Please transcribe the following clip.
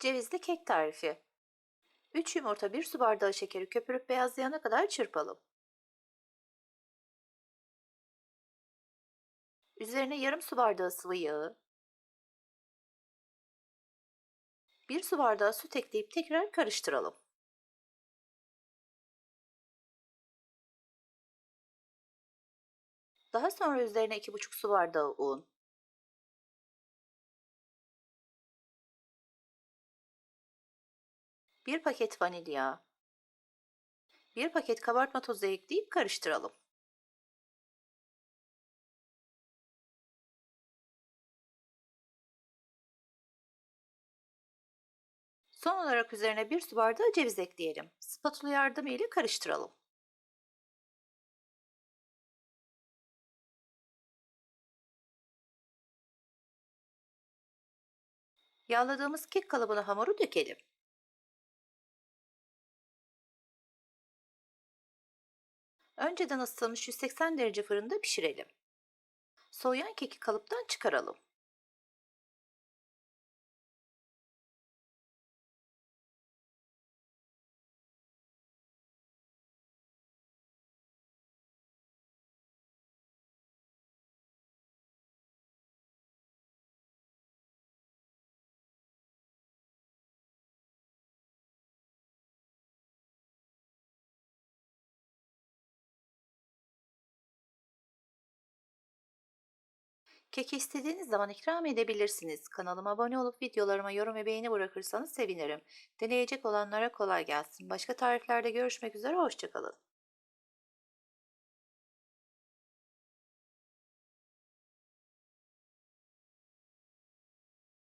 Cevizli kek tarifi. 3 yumurta, 1 su bardağı şekeri köpürüp beyazlayana kadar çırpalım. Üzerine yarım su bardağı sıvı yağı, 1 su bardağı süt ekleyip tekrar karıştıralım. Daha sonra üzerine 2,5 su bardağı un, 1 paket vanilya, 1 paket kabartma tozu ekleyip karıştıralım. Son olarak üzerine 1 su bardağı ceviz ekleyelim. Spatula yardımı ile karıştıralım. Yağladığımız kek kalıbına hamuru dökelim. Önceden ısıtılmış 180 derece fırında pişirelim. Soğuyan keki kalıptan çıkaralım. Keki istediğiniz zaman ikram edebilirsiniz. Kanalıma abone olup videolarıma yorum ve beğeni bırakırsanız sevinirim. Deneyecek olanlara kolay gelsin. Başka tariflerde görüşmek üzere, hoşça kalın.